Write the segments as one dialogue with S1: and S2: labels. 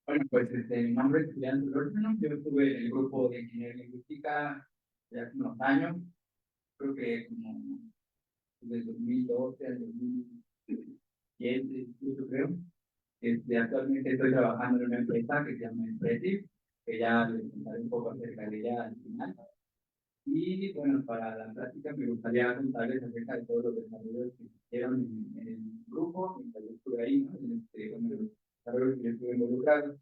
S1: Bueno, pues mi nombre es Julián Solórzano. Yo estuve en el grupo de ingeniería lingüística ya hace unos años, creo que como desde 2012 al 2010, incluso creo. Actualmente estoy trabajando en una empresa que se llama Impressive, que ya les contaré un poco acerca de ella al final. Y bueno, para la práctica me gustaría contarles acerca de todos los desarrollos que se hicieron en el grupo, mientras yo estuve ahí, ¿no? Con los desarrollos que yo estuve involucrado.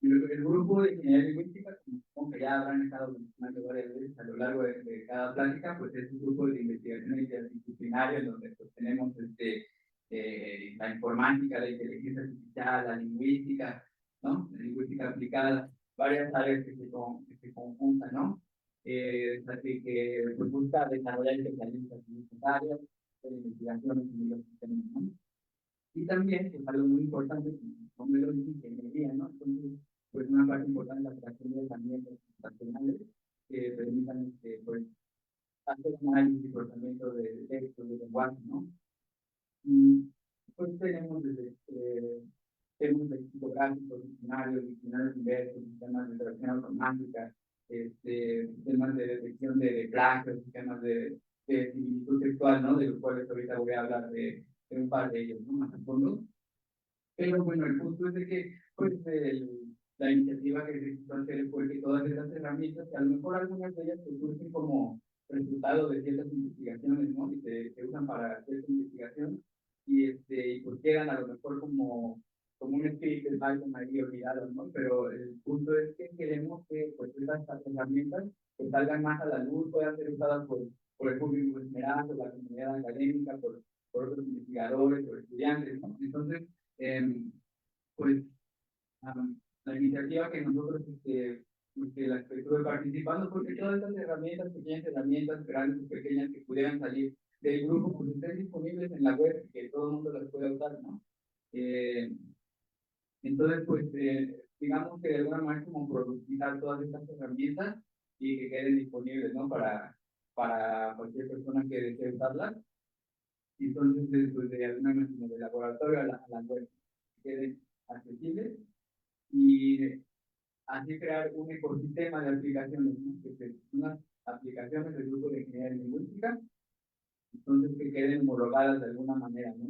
S1: El grupo de ingeniería lingüística, como que ya habrán estado mencionando varias veces a lo largo de cada plática, pues es un grupo de investigación interdisciplinaria en donde pues, tenemos la informática, la inteligencia artificial, la lingüística, ¿no? La lingüística aplicada, varias áreas que se conjuntan, ¿no? Así que pues, busca desarrollar especialistas en estas áreas de investigación en los sistemas, ¿no? Y también es algo muy importante, como lo dice ingeniería, ¿no? Entonces, pues una parte importante es la creación de herramientas computacionales que permitan pues, hacer análisis y procesamiento de texto, de lenguaje, ¿no? Y pues tenemos desde temas lexicográficos, diccionarios inversos, sistemas de traducción automática, sistemas de detección de plagios, sistemas de similitud textual, ¿no? De los cuales ahorita voy a hablar de un par de ellos, ¿no? Más a fondo. Pero bueno, el punto es de que pues, la iniciativa que se quiso hacer fue que todas esas herramientas, que a lo mejor algunas de ellas pues, surgen como resultado de ciertas investigaciones, ¿no? Y se usan para cierta investigación y pues quedan a lo mejor como un espíritu de Python ahí olvidado, ¿no? Pero el punto es que queremos que pues estas herramientas pues, salgan más a la luz, puedan ser usadas por el público en general, por la comunidad académica, por otros investigadores, por estudiantes, ¿no? Entonces, eh, pues la iniciativa que nosotros la que estuve participando, porque todas estas herramientas, pequeñas herramientas, grandes o pequeñas que pudieran salir del grupo, pues estén disponibles en la web, que todo el mundo las pueda usar, ¿no? Eh, entonces, pues, digamos que de alguna manera como productivizar todas estas herramientas y que queden disponibles, ¿no? Para cualquier persona que desee usarlas. Entonces, pues, de alguna manera como de laboratorio a la web, que queden accesibles y así crear un ecosistema de aplicaciones, ¿no? Unas aplicaciones del grupo de ingeniería lingüística, entonces que queden homologadas de alguna manera, ¿no?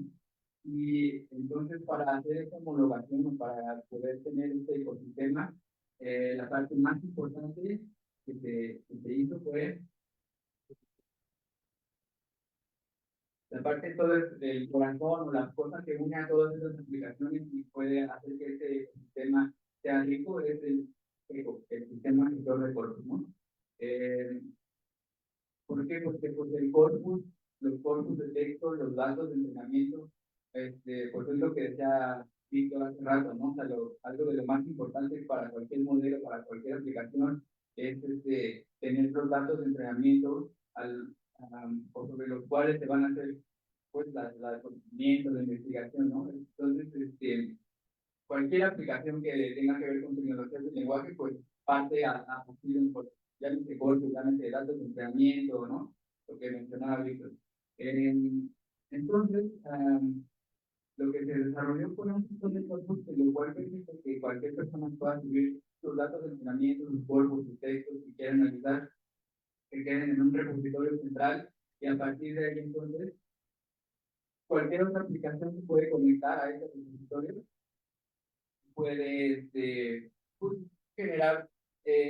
S1: Y entonces para hacer esta homologación o para poder tener este ecosistema, la parte más importante que se hizo fue la parte todo el corazón o las cosas que une a todas esas aplicaciones y puede hacer que este ecosistema sea rico, es el sistema gestor de recursos, ¿no? Eh, ¿Por qué? Porque pues, el corpus, los corpus de texto, los datos de entrenamiento, pues es lo que decía Víctor hace rato, ¿no? O sea, algo de lo más importante para cualquier modelo, para cualquier aplicación, es tener los datos de entrenamiento o sobre los cuales se van a hacer pues la conocimiento, la investigación, ¿no? Entonces, cualquier aplicación que tenga que ver con tecnologías del lenguaje, pues parte a partir de llámese corpus, llámese datos de entrenamiento, ¿no? Lo que mencionaba Víctor. Entonces, lo que se desarrolló fue un montón de corpus, lo cual permite que cualquier persona pueda subir sus datos de entrenamiento, sus corpus, sus textos, si quieren analizar, que queden en un repositorio central y a partir de ahí entonces cualquier otra aplicación se puede conectar a ese repositorio, puede pues, generar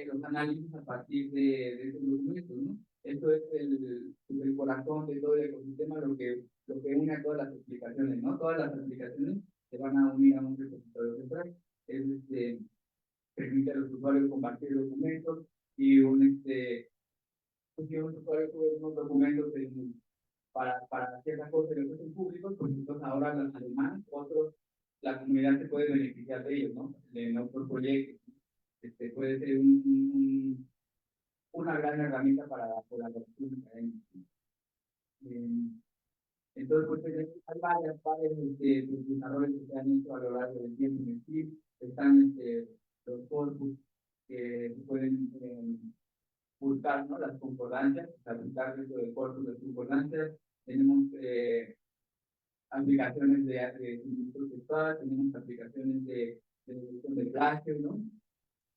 S1: los análisis a partir de esos documentos, ¿no? Esto es el corazón de todo el ecosistema, lo que une a todas las aplicaciones, ¿no? Todas las aplicaciones se van a unir a un repositorio central. Es, permite a los usuarios compartir documentos y pues, si un usuario sube unos documentos para ciertas cosas que son públicos, pues entonces ahora además otros, la comunidad se puede beneficiar de ellos, ¿no? De otros proyectos. Puede ser una gran herramienta para la colaboración académica. Eh, entonces, pues hay varias desarrollos que se han hecho a lo largo del tiempo en el CIP, están los corpus que se pueden buscar, ¿no?, las concordancias, o sea, buscar dentro del corpus de concordancias. Tenemos aplicaciones de similitud textual, tenemos aplicaciones de detección de plagio, ¿no?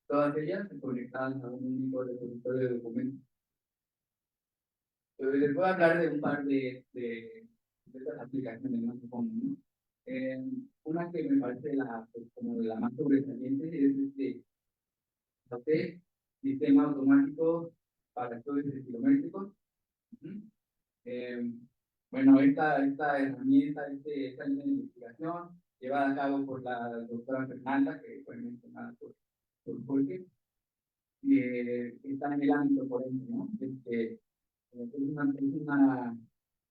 S1: Todas ellas conectadas a un único repositorio de documentos. Les voy a hablar de un par de estas aplicaciones, ¿no? Supongo, ¿no? Una que me parece pues, como la más sobresaliente es este sistema automático para estudios estilométricos. Bueno, esta herramienta, esta línea de investigación, llevada a cabo por la doctora Fernanda, que fue mencionada por Jorge, está en el ámbito forense, ¿no? Es una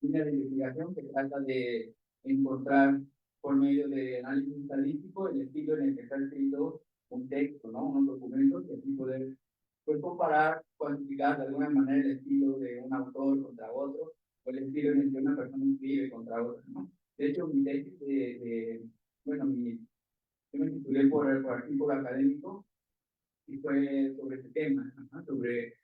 S1: línea de investigación que trata de encontrar por medio de análisis estadístico el estilo en el que está escrito un texto, ¿no? Unos documentos, y así poder pues, comparar, cuantificar de alguna manera el estilo de un autor contra otro, o el estilo en el que una persona escribe contra otra, ¿no? De hecho, mi tesis bueno, yo me titulé por artículo académico y fue sobre este tema, ¿no? sobre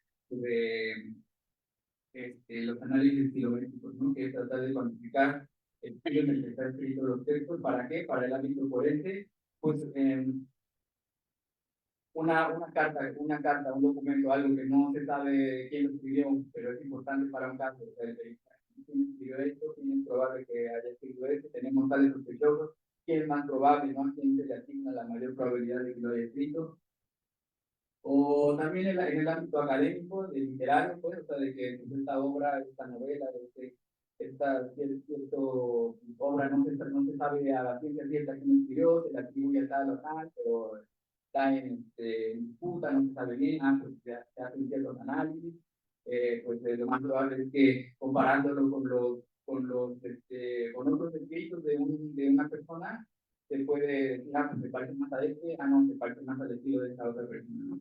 S1: los análisis kilométricos, ¿no? Que es tratar de cuantificar el estilo en el que está escrito los textos. ¿Para qué? Para el ámbito forense, pues una carta, un documento, algo que no se sabe quién lo escribió, pero es importante para un caso. O sea, quién escribió esto, quién es probable que haya escrito esto, tenemos tales sospechosos, quién es más probable, ¿no? A quién se le asigna la mayor probabilidad de que lo haya escrito. O también en el ámbito académico, de literario, pues, o sea, de que pues, esta obra, esta novela, esta obra no se sabe a la ciencia cierta quién escribió, se le atribuye a tal o tal, pero está en disputa, no se sabe bien, pues se hacen ciertos análisis, pues lo más probable es que comparándolo con otros escritos de una persona, se puede decir, pues se parece más a este, no, se parece más al estilo de esta otra persona, ¿no?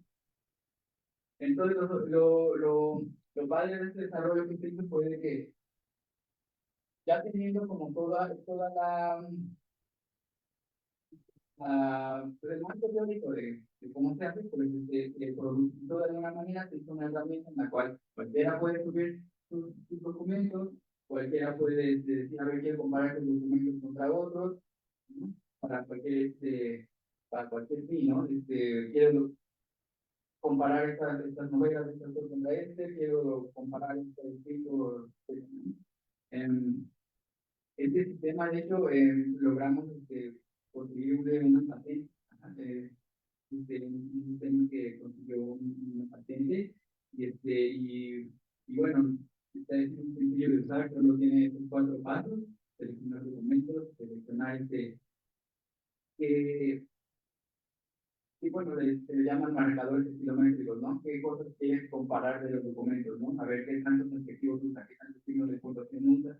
S1: Entonces, lo padre de este desarrollo que se hizo fue de que ya teniendo como toda el marco teórico de cómo se hace, pues producido de alguna manera se hizo una herramienta en la cual cualquiera puede subir sus documentos, cualquiera puede decir, a ver, quiero comparar sus documentos contra otros, ¿no? Para cualquier fin, ¿no? Quiero comparar estas novelas de este autor contra quiero comparar este escrito. Este sistema, de hecho, logramos conseguir una patente, un sistema que consiguió una patente, y bueno, es muy sencillo de usar, solo tiene estos 4 pasos: seleccionar documentos, seleccionar que y bueno, se le llaman marcadores kilométricos, ¿no? ¿Qué cosas quieres comparar de los documentos, ¿no? A ver qué tantos adjetivos usa, qué tantos signos de puntuación usa,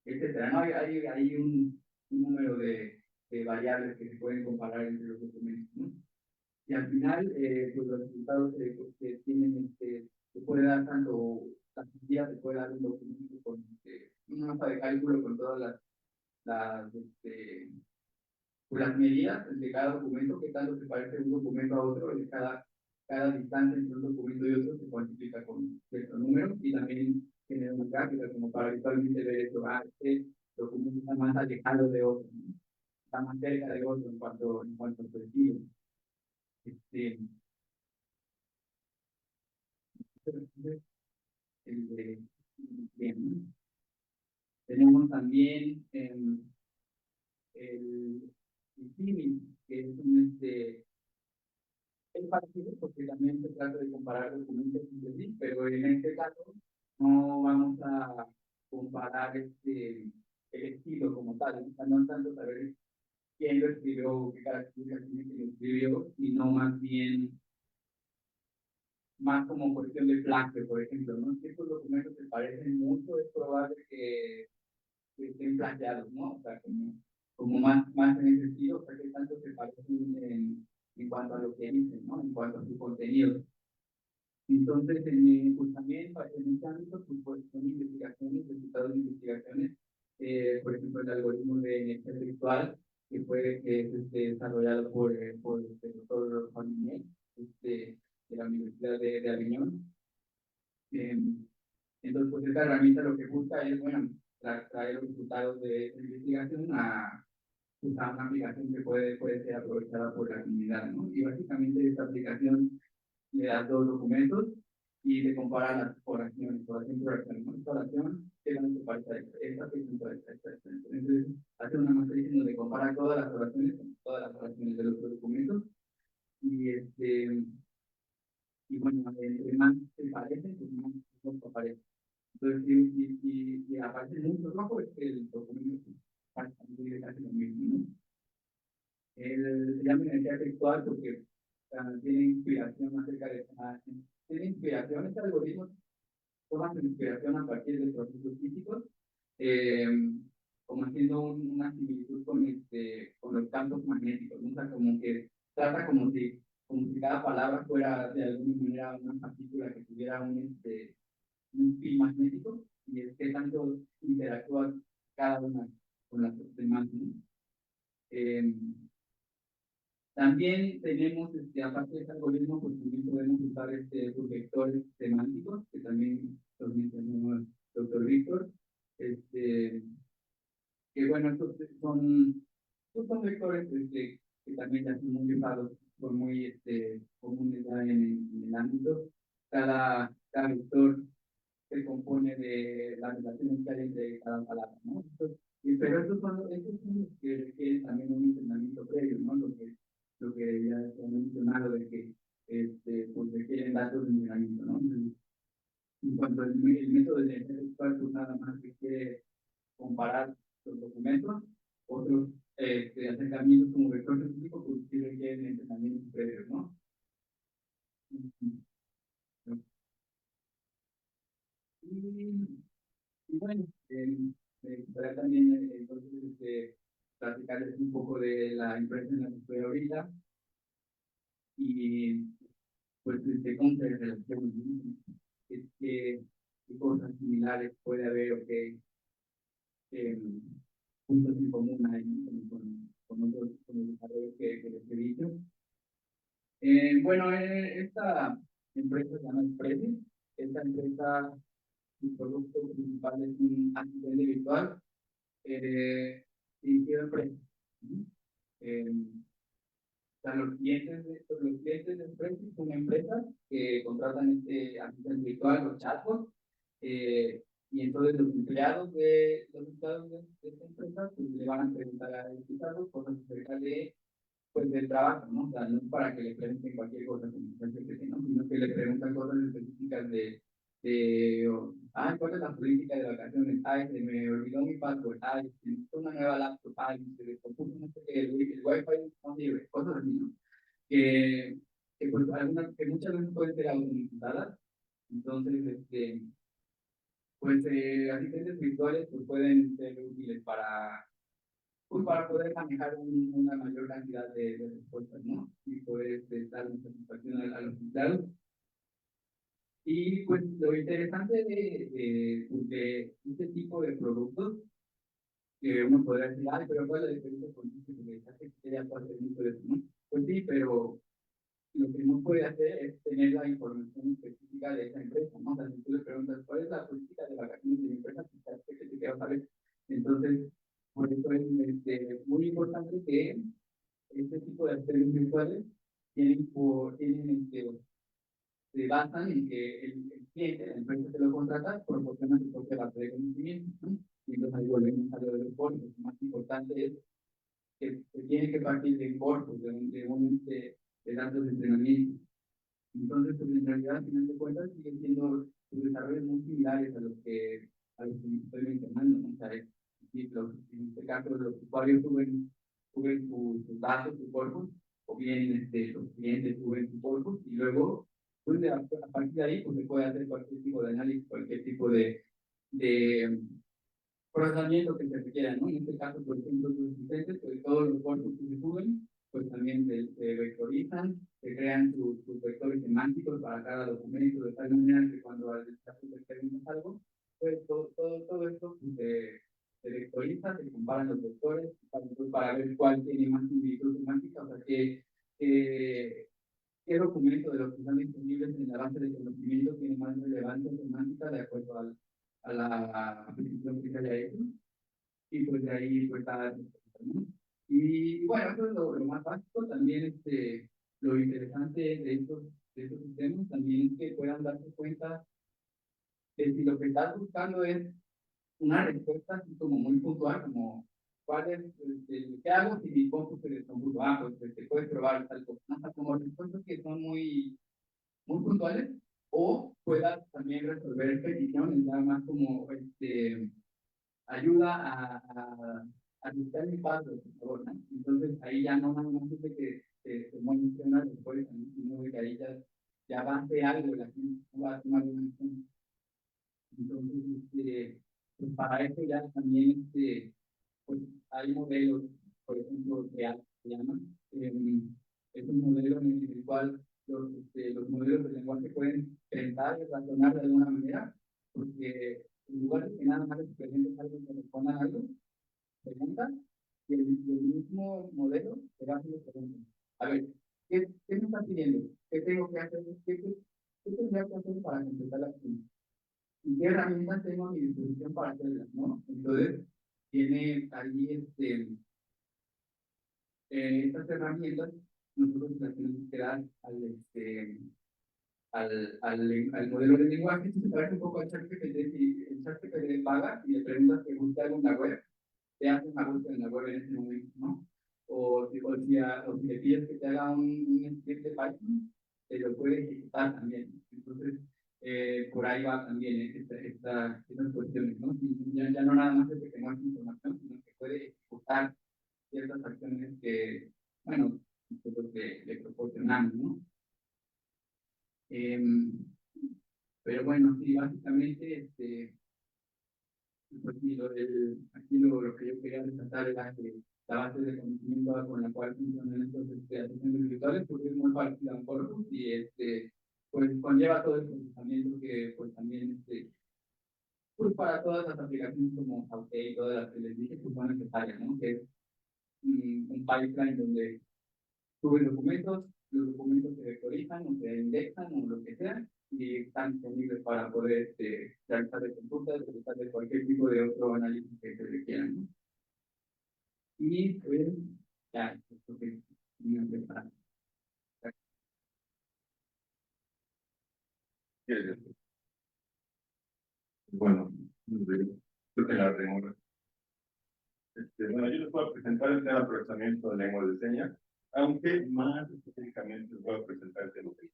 S1: etcétera. ¿No? Hay un número de variables que se pueden comparar entre los documentos, ¿no? Y al final, pues los resultados que tienen, se puede dar tanto, la cantidad se puede dar un documento con una hoja de cálculo con todas las las medidas de cada documento, que tanto se parece un documento a otro, de cada distancia entre un documento y otro se cuantifica con cierto número, y también genera una gráfica como para visualmente ver esto, este documento está más alejado de otro, ¿no? Está más cerca de otro en cuanto a su estilo. Bien. Tenemos también el símil, que es es parecido porque también se trata de comparar documentos entre sí, pero en este caso no vamos a comparar el estilo como tal, no tanto saber quién lo escribió, qué características tiene que lo escribió, sino más como cuestión de plagio, por ejemplo, ¿no? Si estos documentos se parecen mucho, es probable que estén plagiados, ¿no? O sea, como más en ese sentido, o sea, que tanto se parecen en cuanto a lo que dicen, ¿no? En cuanto a su contenido. Entonces, pues también en este ámbito, pues son investigaciones, resultados de investigaciones, por ejemplo, el algoritmo de energía virtual, que es desarrollado por el doctor Juan Inés, de la Universidad de Aviñón. Entonces, pues esta herramienta lo que busca es, bueno, traer los resultados de investigación a una aplicación que puede ser aprovechada por la comunidad, ¿no? Y básicamente esta aplicación le das dos documentos y te compara las oraciones, oración por oración, ¿no? Esta oración, ¿qué tanto parece esta? ¿Qué tanto esta? Entonces, hace una matriz donde compara todas las oraciones con todas las oraciones de los otros documentos y bueno, entre más se parecen, pues más aparece. Entonces, si aparece mucho rojo, es que el documento es casi lo mismo, ¿no? Se llama energía textual porque tiene inspiración acerca de... tiene inspiración, este algoritmo toma su inspiración a partir de procesos físicos, eh, como haciendo una similitud con los campos magnéticos, ¿no? O sea, como que trata como si cada palabra fuera de alguna manera una partícula que tuviera un fil magnético y es que tanto interactúa cada una con las demás, ¿no? También tenemos, aparte de este algoritmo, pues también podemos usar los vectores semánticos, que también los mencionó el doctor Víctor, que bueno, estos son vectores que también ya son muy usados, son muy comunes ya en el ámbito. Cada vector se compone de las relaciones que hay entre cada palabra, ¿no? Pero estos son los que requieren también un entrenamiento previo, ¿no? Lo que ya se ha mencionado de que pues requieren datos de entrenamiento, ¿no? En cuanto al método de inteligencia textual, pues nada más requiere comparar los documentos, otros acercamientos como vector científico, pues sí requieren entrenamiento previo, ¿no? Y bueno, me gustaría también entonces platicarles un poco de la empresa en la que estoy ahorita y pues cómo se relaciona, ¿no? Qué cosas similares puede haber o qué puntos en común hay, ¿no? Con el desarrollo que les he dicho. Bueno, esta empresa se llama Expressis. Esta empresa, su producto principal es un asistente virtual dirigido a empresas. ¿Sí? O sea, los clientes de Expressis son empresas que contratan este asistente virtual, los chatbots, y entonces los empleados de esta empresa pues, le van a preguntar a este chatbot cosas acerca de pues del trabajo, ¿no? O sea, no es para que le pregunten cualquier cosa como ¿no? Sino que le preguntan cosas específicas ¿cuál es la política de vacaciones? Ay, se me olvidó mi password, ay, necesito una nueva laptop, ay, se descompuso no sé qué, el wifi no sirve, cosas así, ¿no? Pues, que muchas veces pueden ser automatizadas, entonces, pues asistentes virtuales pues, pueden ser útiles pues para poder manejar una mayor cantidad de respuestas, ¿no? Y poder dar una satisfacción a los empleados. Y pues lo interesante de este tipo de productos, que uno podría decir, ay, pero ¿cuál es la diferencia con este que ya puede hacer mucho de eso, ¿no? Pues sí, pero lo que no puede hacer es tener la información específica de esa empresa, ¿no? O sea, si tú le preguntas, ¿cuál es la política de vacaciones de mi empresa? Pues que te quiero saber. Entonces, por eso es muy importante que este tipo de acciones virtuales se basan en que el cliente, la empresa que lo contrata, proporciona su propia base de conocimiento, ¿no? Y entonces ahí volvemos a lo de los corpus. Lo más importante es que se tiene que partir de corpus, de datos de entrenamiento. Entonces, pues en realidad, al final de cuentas, siguen siendo desarrollos muy similares a los que estoy mencionando, ¿no? O sea, en este caso, los usuarios suben sus datos, su corpus, o bien los clientes suben su corpus, y luego, pues a partir de ahí, pues se puede hacer cualquier tipo de análisis, cualquier tipo de procesamiento que se requiera, ¿no? En este caso, por ejemplo, los asistentes, pues todos los corpus que se suben, pues también se vectorizan, se crean sus vectores semánticos para cada documento, de tal manera que cuando al despacho le preguntas algo, pues todo esto pues, se vectoriza, se comparan los vectores para ver cuál tiene más similitud semántica, o sea, qué qué documento de los que están disponibles en la base de conocimiento tiene más relevancia semántica de acuerdo a la aplicación que se haya hecho. Y pues de ahí pues está, ¿no? Y bueno, eso es lo más básico. También lo interesante de estos sistemas también es que puedan darse cuenta que si lo que estás buscando es una respuesta así como muy puntual, como ¿cuál es, qué hago si mi compu se descompuso? Ah, pues te puedes probar tal cosa. O sea, como respuestas que son muy puntuales, o puedas también resolver peticiones, nada más como ayuda a buscar mi paso, por favor, ¿no? Entonces ahí ya no nada más es de que se muestre una respuesta, ¿no? Sino de que ahí ya va a hacer algo, la gente va a tomar una acción. Entonces, pues para eso ya también pues hay modelos, por ejemplo, real, se llama. Es un modelo en el cual los modelos de lenguaje pueden pensar y razonar de alguna manera, porque en lugar de que nada más les presentes algo que respondan algo, preguntan, y el mismo modelo te va a hacer preguntas. A ver, ¿qué me está pidiendo? ¿Qué tengo que hacer? ¿Qué tendría que hacer para completar la acción? ¿Y qué herramientas tengo a mi disposición para hacerlas, no? Entonces, tiene ahí estas herramientas, nosotros las tenemos que dar al modelo de lenguaje. Si se parece un poco al ChatGPT, si el ChatGPT paga y le preguntas que busque algo en la web, te hace una búsqueda en la web en ese momento, ¿no? O si le pides que te haga un script de Python, te lo puede ejecutar también. Entonces, por ahí va también estas cuestiones, ¿no? Ya no nada más es que tengas información, sino que puede ejecutar ciertas acciones que, bueno, nosotros le proporcionamos, ¿no? Pero bueno, sí, básicamente, pues sí, aquí lo que yo quería resaltar era que la base de conocimiento con la cual funcionan estos asistentes virtuales, porque es muy parecida a un corpus y pues conlleva todo el procesamiento que pues también pues para todas las aplicaciones como Auto y todas las que les dije pues son necesarias, ¿no? Que es un pipeline donde suben documentos, los documentos se vectorizan o se indexan o lo que sea, y están disponibles para poder realizar de consultas, realizar de cualquier tipo de otro análisis que se requiera, ¿no? Y pues ya, esto que me prepara.
S2: Bueno, creo que la tengo. Bueno, yo les puedo presentar el tema de procesamiento de lengua de señas, aunque más específicamente les voy a presentar el tema de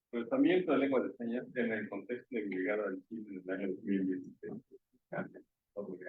S2: procesamiento de lengua de señas en el contexto de llegada al Chile en el año 2016. Bueno,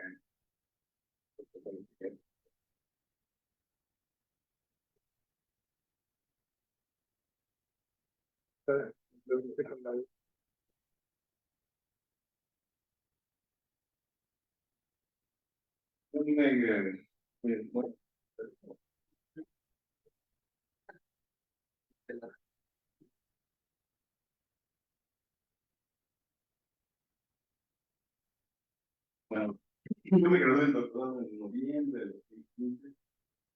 S2: bueno, yo me gradué del doctorado en noviembre de 2015,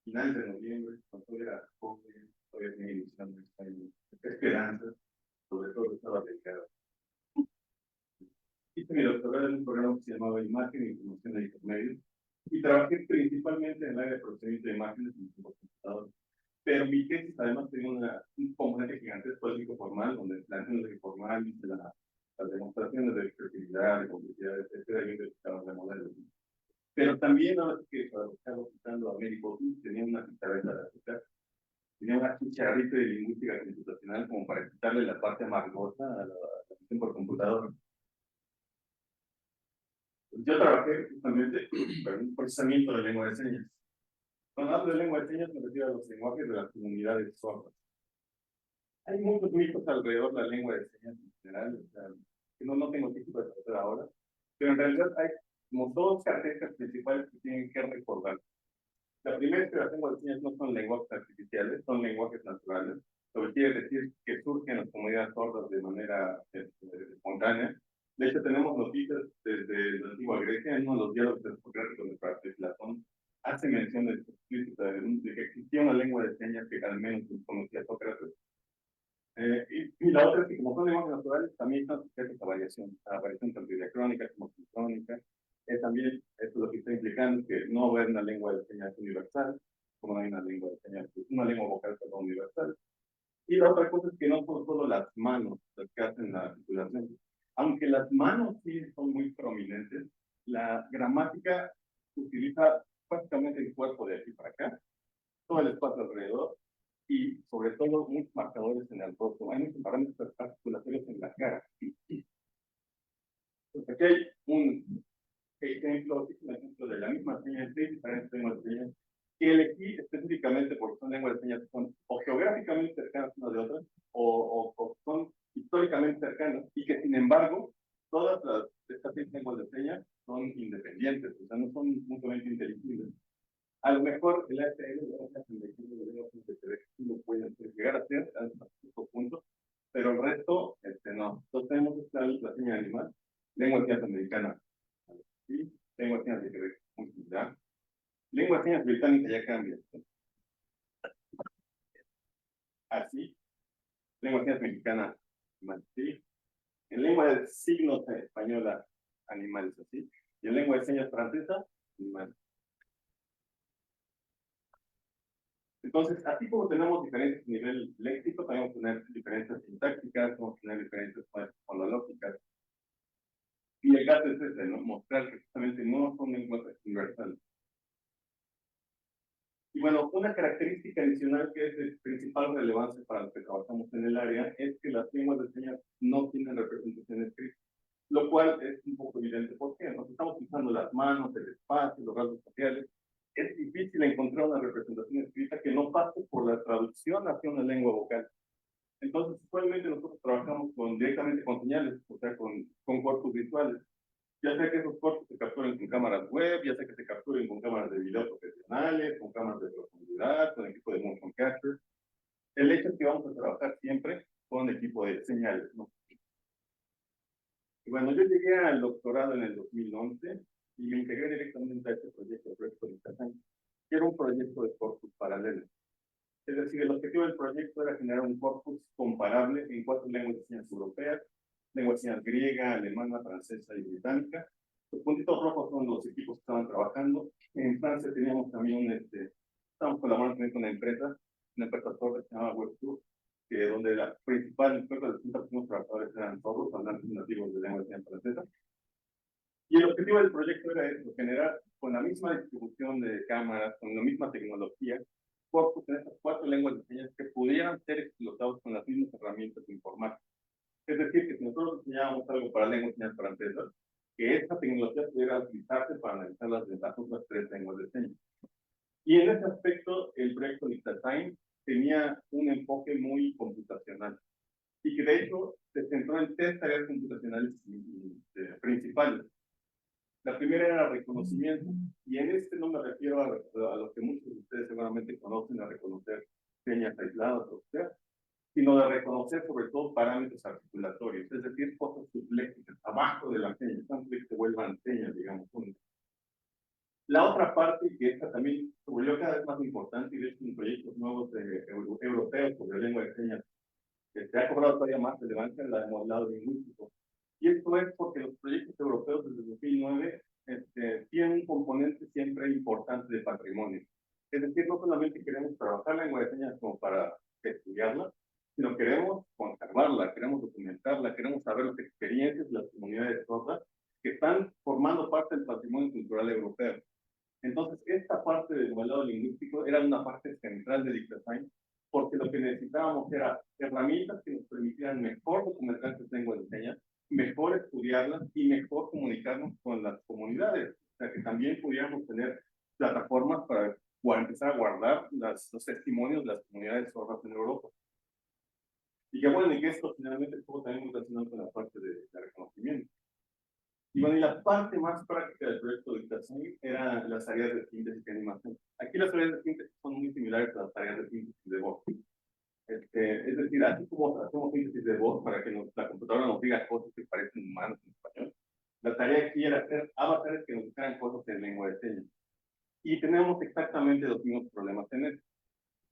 S2: finales de noviembre, cuando todavía era joven, todavía tenía ilusiones, esperanzas, sobre todo estaba dedicado. Hice mi doctorado en un programa que se llamaba Imagen e Información de Intermedios y trabajé principalmente en el área de procesamiento de imágenes en computador. Pero mi tesis además tenía un componente gigantesco del código formal, donde planteé un código formal, hice las demostraciones de creatividad, de complejidad, etcétera, y identificaba de modelos. Pero también, ahora sí que para buscar citando a Mary Poppins, tenía una pizarreta de azúcar, tenía una cucharita de lingüística computacional como para quitarle la parte amargosa a la visión por computador. Yo trabajé justamente en un procesamiento de lengua de señas. Cuando hablo de lengua de señas me refiero a los lenguajes de las comunidades sordas. Hay muchos mitos alrededor de la lengua de señas en general, o sea, que no tengo tiempo de tratar ahora, pero en realidad hay como dos características principales que tienen que recordar. La primera es que las lenguas de señas no son lenguajes artificiales, son lenguajes naturales, lo que quiere decir que surgen en las comunidades sordas de manera espontánea. De hecho, tenemos noticias desde la antigua Grecia, en uno de los diálogos socráticos de Platón, hace mención explícita de que existía una lengua de señas que al menos conocía Sócrates. Y la otra es que como son lenguajes naturales, también están sujetos a variación tanto diacrónica como sincrónica. También esto lo que está implicando es que no va a haber una lengua de señas universal, como no hay una lengua de señas, una lengua vocal perdón, universal. Y la otra cosa es que no son solo las manos las que hacen la articulación. Aunque las manos sí son muy prominentes, la gramática utiliza prácticamente el cuerpo de aquí para acá, todo el espacio alrededor, y sobre todo muchos marcadores en el rostro. Hay muchos parámetros articulatorios en la cara. Pues aquí hay un ejemplo de la misma seña, seis diferentes lenguas de señas, que elegí específicamente porque son lenguas de señas que son o geográficamente cercanas una de otra, o son históricamente cercanas, y que sin embargo, todas estas seis lenguas de señas son independientes, o sea, no son mutuamente inteligibles. A lo mejor el ASL lo pueden llegar a hacer hasta cierto punto, pero el resto, no. Entonces tenemos la señal animal, lengua de señas americana, ¿sí? Lengua de señas de Quebec, muy similar. Lengua de señas británica ya cambia. Así, lengua de señas mexicana, animal, ¿sí? En lengua de signos española, animales así. Y en lengua de señas francesa, animales. Entonces, así como tenemos diferentes niveles léxicos, también vamos a tener diferencias sintácticas, vamos a tener diferencias fonológicas. Y el caso es ese, ¿no? Mostrar que justamente no son lenguajes universales. Y bueno, una característica adicional que es de principal relevancia para los que trabajamos en el área es que las lenguas de señas no tienen representación escrita, lo cual es un poco evidente. ¿Por qué? Nos estamos usando las manos, el espacio, los rasgos faciales. Es difícil encontrar una representación escrita que no pase por la traducción hacia una lengua vocal. Entonces, usualmente nosotros trabajamos directamente con señales, o sea, con corpus visuales. Ya sea que esos corpus se capturen con cámaras web, ya sea que se capturen con cámaras de video profesionales, con cámaras de profundidad, con equipo de motion capture. El hecho es que vamos a trabajar siempre con equipo de señales, ¿no? Y bueno, yo llegué al doctorado en el 2011 y me integré directamente a este proyecto de Proyecto Dictasan, que era un proyecto de corpus paralelo. Es decir, el objetivo del proyecto era generar un corpus comparable en 4 lenguas de señas europeas, lenguas de señas griega, alemana, francesa y británica. Los puntitos rojos son los equipos que estaban trabajando. En Francia teníamos también estábamos colaborando también con una empresa torre que se llama WebTour, que donde la principal empresa de 60% trabajadores eran todos hablantes nativos de lengua de señas francesa. Y el objetivo del proyecto era eso, generar con la misma distribución de cámaras, con la misma tecnología, corpus en estas 4 lenguas de señas que pudieran ser explotados con las mismas herramientas informáticas. Es decir, que si nosotros enseñábamos algo para lenguas de señas francesas, que esta tecnología pudiera utilizarse para analizar las otras 3 lenguas de señas. Y en ese aspecto, el proyecto Dictasign tenía un enfoque muy computacional y que de hecho se centró en 3 tareas computacionales principales. La primera era reconocimiento, y en este no me refiero a lo que muchos de ustedes seguramente conocen, a reconocer señas aisladas o sea, sino de reconocer sobre todo parámetros articulatorios, es decir, cosas subléxicas, abajo de la seña, tanto que se vuelvan señas, digamos. La otra parte, que esta también se volvió cada vez más importante, y de hecho en proyectos nuevos europeos sobre lengua de señas, que se ha cobrado todavía más relevancia en la de modelado lingüístico. Y esto es porque los proyectos europeos desde 2009 tienen un componente siempre importante de patrimonio. Es decir, no solamente queremos trabajar la lengua de señas como para estudiarla, sino queremos conservarla, queremos documentarla, queremos saber las experiencias de las comunidades sordas que están formando parte del patrimonio cultural europeo. Entonces, esta parte del modelado lingüístico era una parte central de Dictasign, porque lo que necesitábamos era herramientas que nos permitieran mejor documentar estas lenguas de señas, mejor estudiarlas y mejor comunicarnos con las comunidades. O sea, que también pudiéramos tener plataformas para empezar a guardar los testimonios de las comunidades sordas en Europa. Y que bueno, y que esto finalmente estuvo también muy relacionado con la parte de reconocimiento. Y bueno, y la parte más práctica del proyecto de Dictasign eran las tareas de síntesis y animación. Aquí las tareas de síntesis son muy similares a las tareas de síntesis de voz. Es decir, así como hacemos síntesis de voz para que la computadora nos diga cosas que parecen humanas en español, la tarea aquí era hacer avatares que nos dijeran cosas en lengua de señas. Y tenemos exactamente los mismos problemas en esto.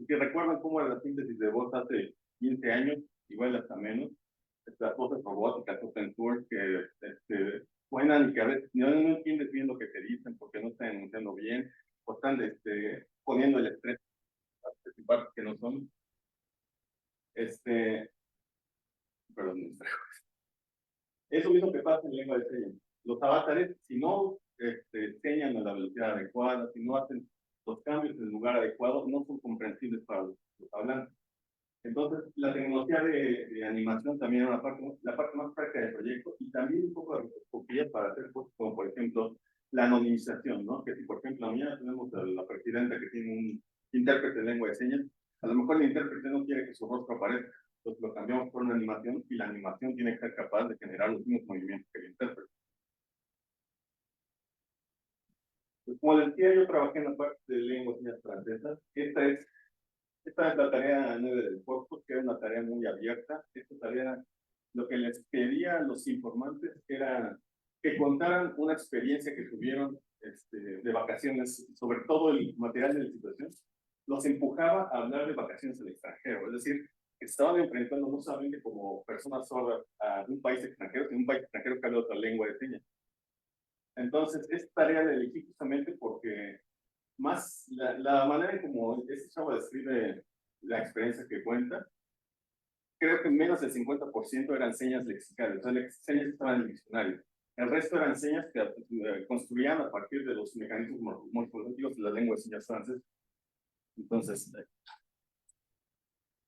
S2: Si recuerdan cómo era la síntesis de voz hace 15 años, igual hasta menos. Estas cosas robóticas, open source, que suenan y que a veces no entiendes bien lo que te dicen porque no están enunciando bien, o están poniendo el estrés en partes que no son. Perdón, no sé. Eso mismo que pasa en lengua de señas. Los avatares, si no enseñan a la velocidad adecuada, si no hacen los cambios en el lugar adecuado, no son comprensibles para los hablantes. Entonces, la tecnología de animación también era la parte más práctica del proyecto y también un poco de rotoscopía para hacer cosas como, por ejemplo, la anonimización, ¿no? Que si, por ejemplo, mañana tenemos a la presidenta que tiene un intérprete de lengua de señas, a lo mejor el intérprete no quiere que su rostro aparezca, entonces lo cambiamos por una animación y la animación tiene que ser capaz de generar los mismos movimientos que el intérprete. Pues, como les decía, yo trabajé en la parte de lengua de señas francesas. Esta es la tarea 9 del corpus, que era una tarea muy abierta. Esta tarea, lo que les pedía a los informantes era que contaran una experiencia que tuvieron de vacaciones, sobre todo el material de la situación, los empujaba a hablar de vacaciones al extranjero. Es decir, que estaban enfrentando no solamente como personas sordas a un país extranjero, sino un país extranjero que habla otra lengua de señas. Entonces, esta tarea la elegí justamente porque más la manera en como este chavo describe la experiencia que cuenta, creo que menos del 50% eran señas lexicales, o sea, las señas que estaban en el diccionario. El resto eran señas que construían a partir de los mecanismos morfológicos de la lengua de señas francesa. Entonces,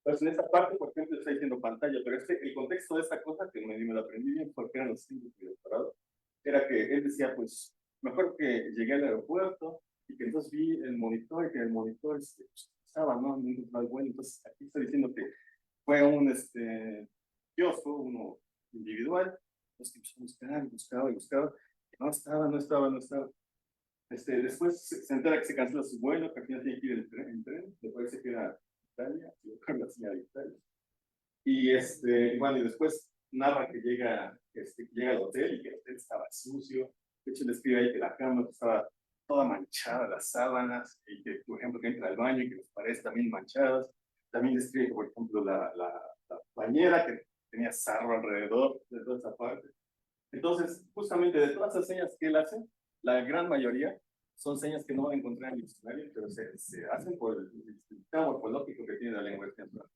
S2: pues en esta parte, por ejemplo, está diciendo pantalla, pero el contexto de esta cosa, que me lo aprendí bien porque eran los estudios de doctorado, era que él decía, pues, mejor que llegué al aeropuerto y que entonces vi el monitor y que el monitor estaba, ¿no? Muy bueno. Entonces, aquí está diciendo que fue un kiosco, uno individual, entonces que empezó a buscar, buscaba y buscaba, que no estaba. Después se entera que se cancela su vuelo, que al final tiene que ir en tren, después se queda a Italia, la señal de Italia. Y bueno, y después narra que llega al hotel y que el hotel estaba sucio. De hecho, le escribe ahí que la cama estaba toda manchada, las sábanas, y que, por ejemplo, que entra al baño y que las paredes también manchadas. También describe, por ejemplo, la bañera que tenía sarro alrededor de toda esa parte. Entonces, justamente de todas esas señas que él hace, la gran mayoría son señas que no van a encontrar en el diccionario, pero se hacen por el sistema morfológico que tiene la lengua española.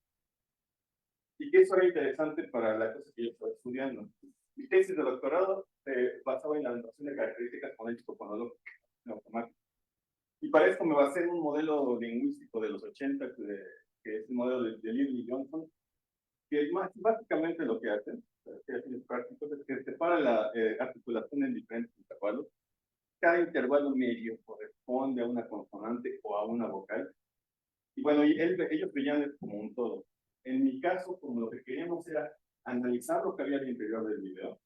S2: Y que eso era interesante para la cosa que yo estaba estudiando. Mi tesis de doctorado se basaba en la notación de características fonético-fonológicas automáticas. Y para esto me basé en un modelo lingüístico de los 80, que es el modelo de Lilly Johnson, que básicamente lo que hacen, prácticos, es que separa la articulación en diferentes intervalos. Cada intervalo medio corresponde a una consonante o a una vocal. Y bueno, ellos veían como un todo. En mi caso, como lo que queríamos era analizar lo que había al interior del video,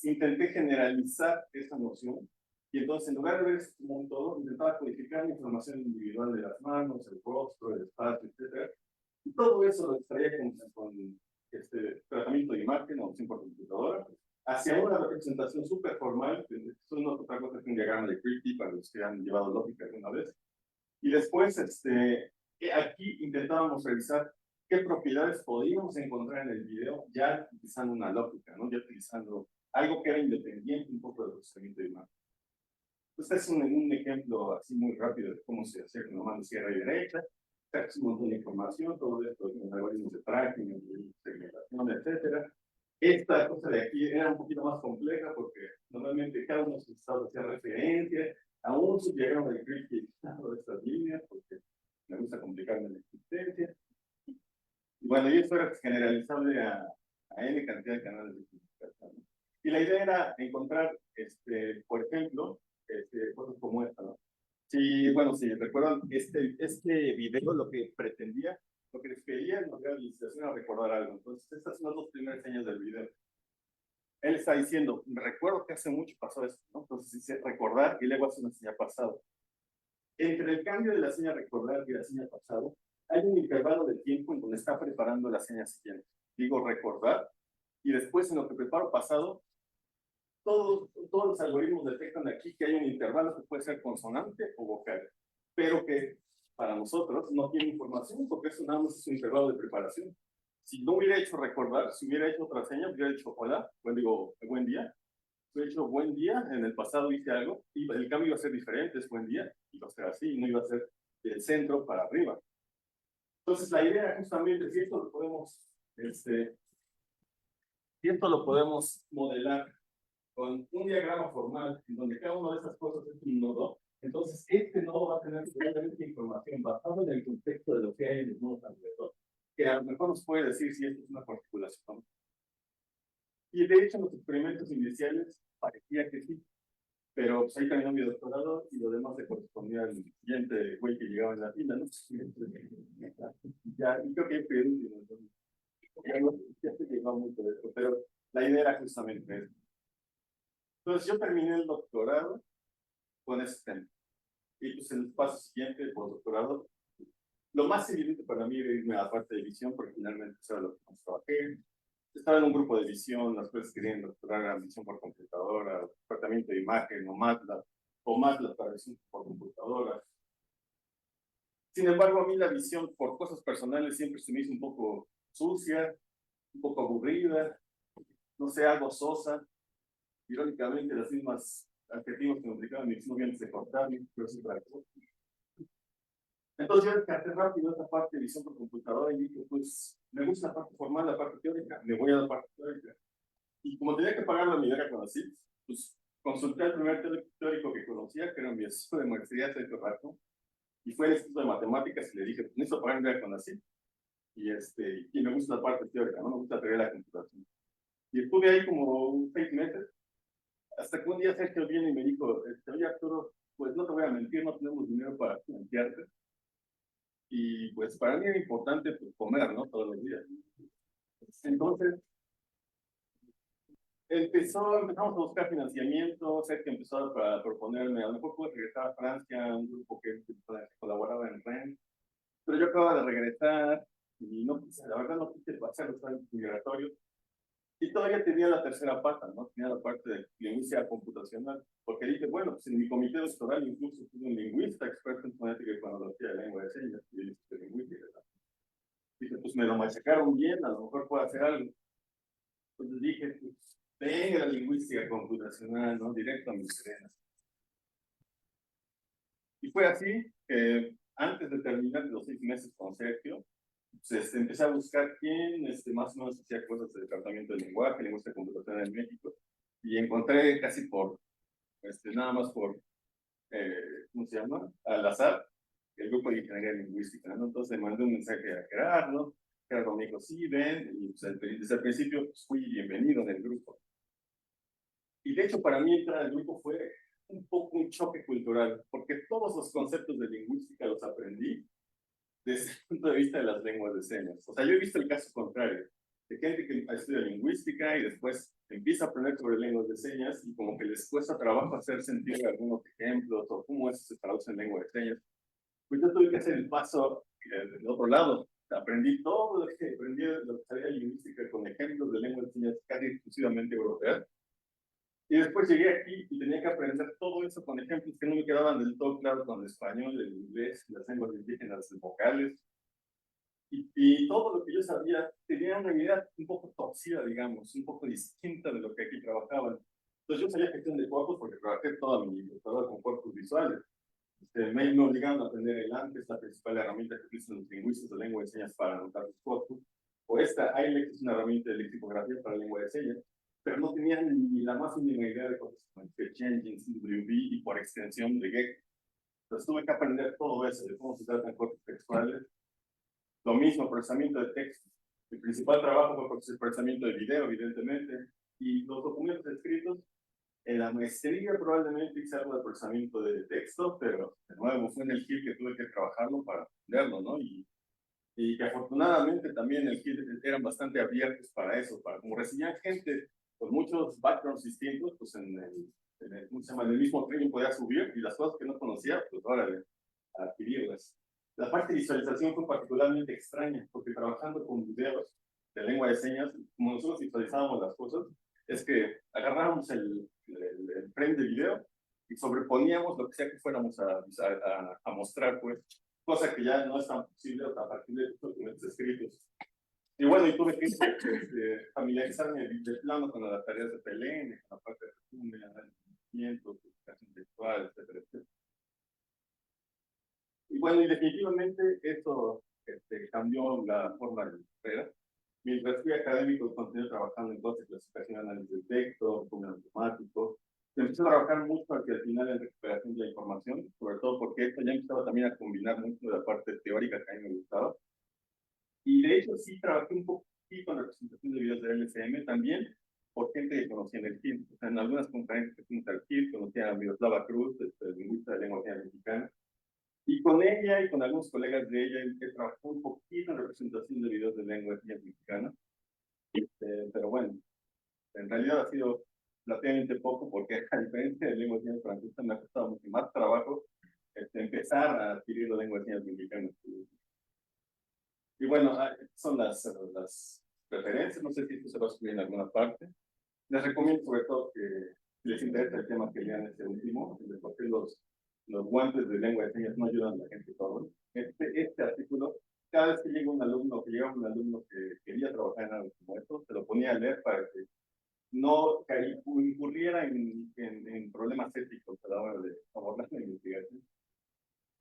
S2: intenté generalizar esa noción y entonces en lugar de ver esto como un todo, intentaba codificar la información individual de las manos, el rostro, el espacio, etc. Y todo eso lo extraía con tratamiento de imagen o sin por computadora hacia una representación súper formal, que es otra cosa que un diagrama de Creepy para los que han llevado lógica alguna vez. Y después, aquí intentábamos revisar qué propiedades podíamos encontrar en el video ya utilizando una lógica, ¿no? Ya utilizando algo que era independiente un poco del procesamiento de imagen. Este es un ejemplo así muy rápido de cómo se hace con la mano izquierda y derecha. Es un montón de información, todo esto, los algoritmos de tracking, segmentación, etc. Esta cosa de aquí era un poquito más compleja porque normalmente cada uno de los estados hacía referencia a un subdiagrama de Creepy de estas líneas porque me gusta complicarme la existencia. Y bueno, y esto era generalizable a N cantidad de canales de simplificación. Y la idea era encontrar, por ejemplo, cosas como esta, ¿no? Sí, bueno, si recuerdan, este video lo que pretendía, lo que les pedía en la realización era recordar algo. Entonces, estas son las dos primeras señas del video. Él está diciendo, me recuerdo que hace mucho pasó esto, ¿no? Entonces dice recordar y luego hace una señal pasado. Entre el cambio de la señal recordar y la señal pasado, hay un intervalo de tiempo en donde está preparando la señal siguiente. Digo recordar, y después en lo que preparo pasado, todos los algoritmos detectan aquí que hay un intervalo que puede ser consonante o vocal, pero que para nosotros no tiene información porque eso nada más es un intervalo de preparación. si no hubiera hecho recordar, si hubiera hecho otra seña, hubiera dicho hola, buen día. Hubiera hecho buen día, en el pasado hice algo, y el cambio iba a ser diferente, es buen día, iba a ser así, no iba a ser del centro para arriba. Entonces la idea justamente, si esto lo podemos modelar con un diagrama formal, en donde cada una de esas cosas es un nodo, entonces este nodo va a tener realmente información basada en el contexto de lo que hay en los nodos alrededor, que a lo mejor nos puede decir si esto es una particulación. Y de hecho, en los experimentos iniciales parecía que sí, pero pues, ahí terminó mi doctorado y lo demás le correspondía al siguiente güey que llegaba en la fila, ¿no? Ya, y creo que es el último, entonces. Ya se llegó mucho de eso, pero la idea era justamente eso. Entonces, yo terminé el doctorado con ese tema. Y pues en el paso siguiente, el postdoctorado, lo más evidente para mí era irme a la parte de visión, porque finalmente eso era lo que más trabajé. Estaba en un grupo de visión, las cosas querían doctorar en visión por computadora, tratamiento de imagen, o MATLAB para visión por computadora. Sin embargo, a mí la visión por cosas personales siempre se me hizo un poco sucia, un poco aburrida, no sé, algo sosa. Irónicamente, las mismas adjetivos que me aplicaban mis estudiantes de contarme, pero sí para eso. Entonces yo descarté rápido esta parte de visión por computadora y dije, pues, me gusta la parte formal, la parte teórica, me voy a la parte teórica. Y como tenía que pagar la unidad con así, pues consulté al primer teórico que conocía, que era mi asesor de maestría hace rato, y fue el Instituto de Matemáticas y le dije, pues necesito pagar mi unidad con así. Y me gusta la parte teórica, no me gusta teoría de la computación. Y estuve ahí como 6 meses, hasta que un día Sergio viene y me dijo, oye Arturo, pues no te voy a mentir, no tenemos dinero para financiarte. Y pues para mí era importante pues, comer, ¿no? Todos los días. Entonces, empezamos a buscar financiamiento, Sergio empezó a proponerme, a lo mejor puedo regresar a Francia, un grupo que colaboraba en REN, pero yo acababa de regresar y no, la verdad no quise pasar los trámites migratorios. Y todavía tenía la tercera pata, ¿no? Tenía la parte de lingüística computacional, porque dije, bueno, pues en mi comité doctoral incluso tuve un lingüista experto en fonética y fonología de lengua de señas, y lingüística. Dije, pues me lo machacaron bien, a lo mejor puedo hacer algo. Entonces dije, pues venga la lingüística computacional, ¿no? Directo a mis venas. Y fue así que antes de terminar los 6 meses con Sergio, pues, empecé a buscar quién más o menos hacía cosas de tratamiento de lenguaje, lingüística computacional en México, y encontré casi nada más por, ¿cómo se llama? Al azar, el grupo de ingeniería lingüística, ¿no? Entonces le mandé un mensaje a Gerardo, Gerardo me dijo, sí, ven, y pues, desde el principio pues, fui bienvenido en el grupo. Y de hecho para mí entrar al grupo fue un poco un choque cultural, porque todos los conceptos de lingüística los aprendí desde el punto de vista de las lenguas de señas. O sea, yo he visto el caso contrario, de gente que estudia lingüística y después empieza a aprender sobre lenguas de señas y como que les cuesta trabajo hacer sentido algunos ejemplos o cómo eso se traduce en lengua de señas. Pues yo tuve que hacer el paso del otro lado. Aprendí todo lo que aprendí, lo que sabía de lingüística con ejemplos de lengua de señas casi exclusivamente europeas. Y después llegué aquí y tenía que aprender todo eso con ejemplos que no me quedaban del todo claros con el español, el inglés, las lenguas indígenas, las vocales. Y todo lo que yo sabía tenía una idea un poco torcida, digamos, un poco distinta de lo que aquí trabajaban. Entonces yo sabía gestión de cuerpos porque trabajé toda mi doctorado con cuerpos visuales. Me obligaron a aprender el ANTES, la principal herramienta que utilizan los lingüistas de lengua de señas para anotar los cuerpos. O esta ILEX es una herramienta de lexicografía para lengua de señas, pero no tenía ni la más mínima idea de cosas como Fetch Engines, CWB y por extensión de GEC. Entonces tuve que aprender todo eso, de cómo se tratan cuerpos textuales. Lo mismo, procesamiento de texto. Mi principal trabajo fue el procesamiento de video, evidentemente, y los documentos escritos. En la maestría probablemente hice algo de procesamiento de texto, pero de nuevo fue en el GIL que tuve que trabajarlo para aprenderlo, ¿no? Y que afortunadamente también el GIL eran bastante abiertos para eso, para como recibían gente con muchos backgrounds distintos, pues ¿cómo se llama? En el mismo tren podía subir y las cosas que no conocía, pues órale, a adquirirlas. La parte de visualización fue particularmente extraña, porque trabajando con videos de lengua de señas, como nosotros visualizábamos las cosas, es que agarrábamos el frame de video y sobreponíamos lo que sea que fuéramos a mostrar, pues, cosa que ya no es tan posible a partir de los documentos escritos. Y bueno, y tuve que familiarizarme de plano con las tareas de PLN, con la parte de resumen, análisis, publicación textual, etcétera, etcétera. Y bueno, y definitivamente eso cambió la forma de carrera. Mientras fui académico, continué trabajando en cosas de clasificación, análisis de texto, resumen automático. Empecé a trabajar mucho hacia el final en recuperación de la información, sobre todo porque esto ya empezaba también a combinar mucho de la parte teórica que a mí me gustaba. Y de hecho sí trabajé un poquito en representación de videos de LSM también, por gente que conocía en el GIL. O sea, en algunas conferencias que fuimos al GIL, conocía a Miroslava Cruz, lingüista de lengua mexicana. Y con ella y con algunos colegas de ella he trabajado un poquito en representación de videos de lengua mexicana. Pero bueno, en realidad ha sido relativamente poco porque a diferencia de lengua francesa me ha costado mucho más trabajo empezar a adquirir la lengua mexicana. Y bueno, son las preferencias, no sé si esto se va a subir en alguna parte. Les recomiendo sobre todo que si les interesa el tema que lean este último, porque los guantes de lengua de señas no ayudan a la gente joven. Este artículo, cada vez que llega un alumno que quería trabajar en algo como esto, se lo ponía a leer para que no incurriera en problemas éticos a la hora de abordar la investigación.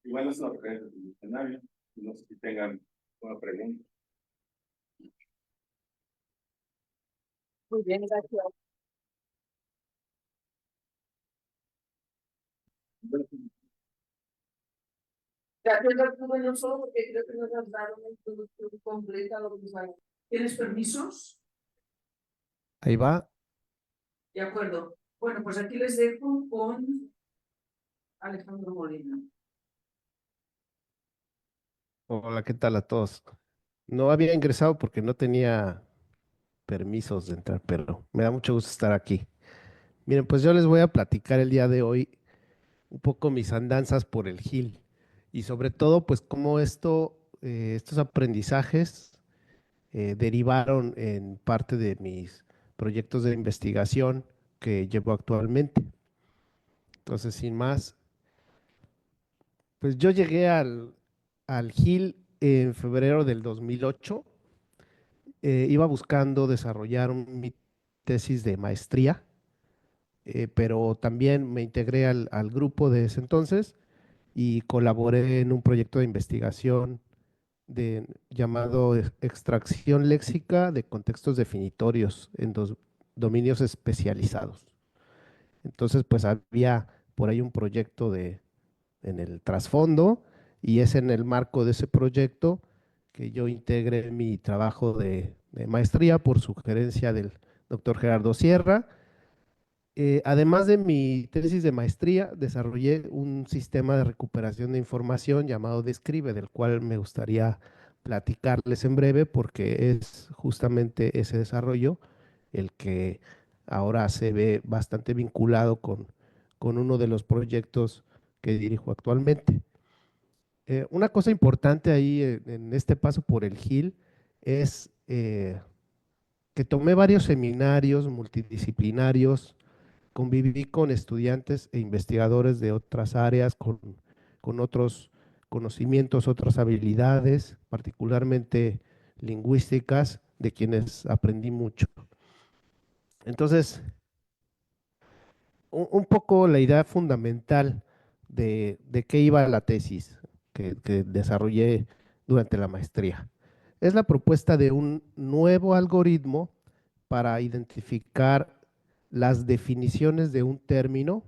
S2: Y bueno, es una referencia del diccionario. No sé si tengan una pregunta.
S3: Muy bien, gracias. Gracias, Arturo, no solo porque creo que nos has dado una introducción completa a lo que sabemos. ¿Tienes permisos?
S4: Ahí va.
S3: De acuerdo. Bueno, pues aquí les dejo con Alejandro Molina.
S4: Hola, ¿qué tal a todos? No había ingresado porque no tenía permisos de entrar, pero me da mucho gusto estar aquí. Miren, pues yo les voy a platicar el día de hoy un poco mis andanzas por el GIL y sobre todo, pues cómo estos aprendizajes derivaron en parte de mis proyectos de investigación que llevo actualmente. Entonces, sin más, pues yo llegué al GIL en febrero del 2008. Iba buscando desarrollar mi tesis de maestría, pero también me integré al grupo de ese entonces y colaboré en un proyecto de investigación llamado Extracción léxica de contextos definitorios en dos dominios especializados. Entonces, pues había por ahí un proyecto en el trasfondo y es en el marco de ese proyecto que yo integré mi trabajo de maestría por sugerencia del doctor Gerardo Sierra. Además de mi tesis de maestría, desarrollé un sistema de recuperación de información llamado Describe, del cual me gustaría platicarles en breve porque es justamente ese desarrollo el que ahora se ve bastante vinculado con uno de los proyectos que dirijo actualmente. Una cosa importante ahí en este paso por el GIL es que tomé varios seminarios multidisciplinarios, conviví con estudiantes e investigadores de otras áreas, con otros conocimientos, otras habilidades, particularmente lingüísticas, de quienes aprendí mucho. Entonces, un poco la idea fundamental de qué iba la tesis que desarrollé durante la maestría. Es la propuesta de un nuevo algoritmo para identificar las definiciones de un término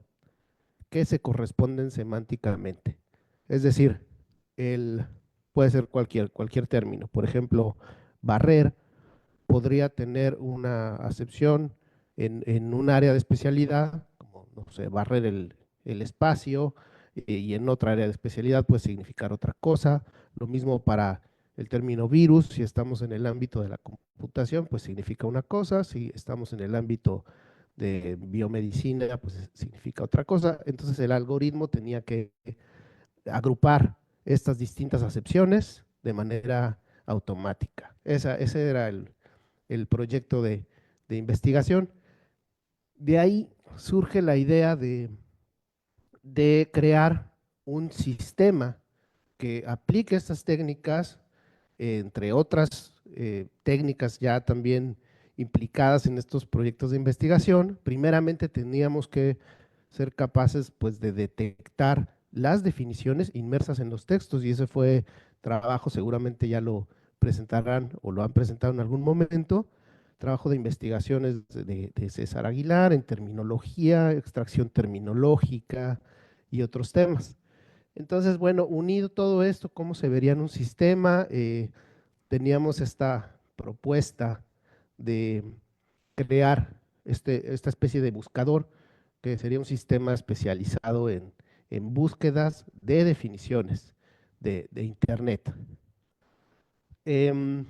S4: que se corresponden semánticamente. Es decir, puede ser cualquier término. Por ejemplo, barrer podría tener una acepción en un área de especialidad, como, no sé, barrer el espacio, y en otra área de especialidad puede significar otra cosa. Lo mismo para el término virus, si estamos en el ámbito de la computación, pues significa una cosa, si estamos en el ámbito de biomedicina, pues significa otra cosa. Entonces el algoritmo tenía que agrupar estas distintas acepciones de manera automática. Ese era el proyecto de investigación. De ahí surge la idea de crear un sistema que aplique estas técnicas, entre otras técnicas ya también implicadas en estos proyectos de investigación. Primeramente teníamos que ser capaces pues de detectar las definiciones inmersas en los textos, y ese fue trabajo, seguramente ya lo presentarán o lo han presentado en algún momento, trabajo de investigaciones de César Aguilar en terminología, extracción terminológica y otros temas. Entonces, bueno, unido todo esto, ¿cómo se vería en un sistema? Teníamos esta propuesta de crear esta especie de buscador, que sería un sistema especializado en búsquedas de definiciones de Internet. El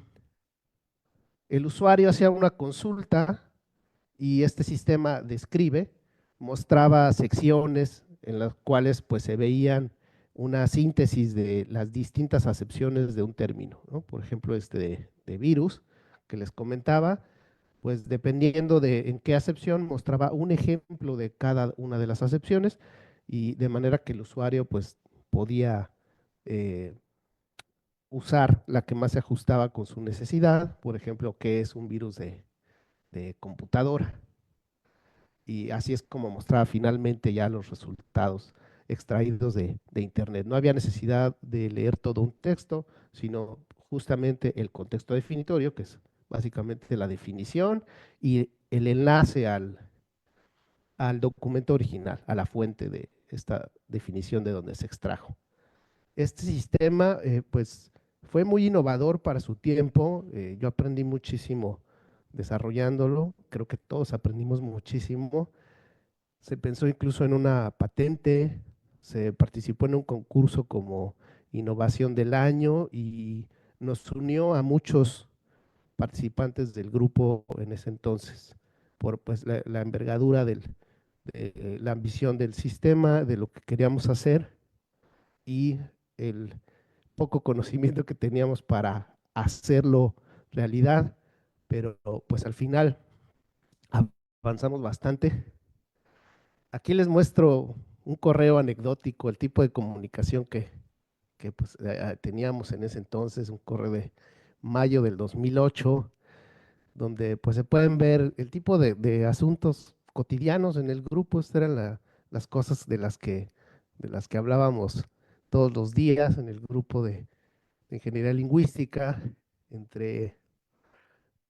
S4: usuario hacía una consulta y este sistema describe, mostraba secciones en las cuales pues se veían una síntesis de las distintas acepciones de un término, ¿no? Por ejemplo, de virus que les comentaba, pues dependiendo de en qué acepción mostraba un ejemplo de cada una de las acepciones, y de manera que el usuario pues podía usar la que más se ajustaba con su necesidad, por ejemplo, qué es un virus de computadora. Y así es como mostraba finalmente ya los resultados extraídos de Internet. No había necesidad de leer todo un texto, sino justamente el contexto definitorio, que es básicamente la definición y el enlace al documento original, a la fuente de esta definición de donde se extrajo. Este sistema, pues, fue muy innovador para su tiempo. Yo aprendí muchísimo desarrollándolo. Creo que todos aprendimos muchísimo. Se pensó incluso en una patente, se participó en un concurso como innovación del año y nos unió a muchos participantes del grupo en ese entonces, por pues la envergadura de la ambición del sistema, de lo que queríamos hacer y el poco conocimiento que teníamos para hacerlo realidad, pero pues al final avanzamos bastante. Aquí les muestro un correo anecdótico, el tipo de comunicación que pues, teníamos en ese entonces, un correo de mayo del 2008, donde pues se pueden ver el tipo de asuntos cotidianos en el grupo. Estas eran las cosas de las que hablábamos todos los días en el grupo de ingeniería lingüística, entre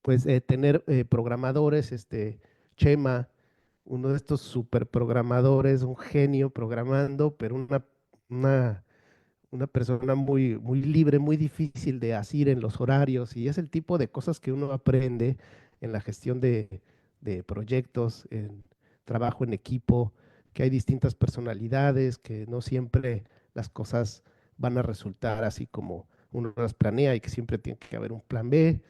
S4: pues tener programadores, Chema, uno de estos superprogramadores, un genio programando, pero una, una persona muy, muy libre, muy difícil de asir en los horarios, y es el tipo de cosas que uno aprende en la gestión de proyectos, en trabajo en equipo, que hay distintas personalidades, que no siempre las cosas van a resultar así como uno las planea y que siempre tiene que haber un plan B.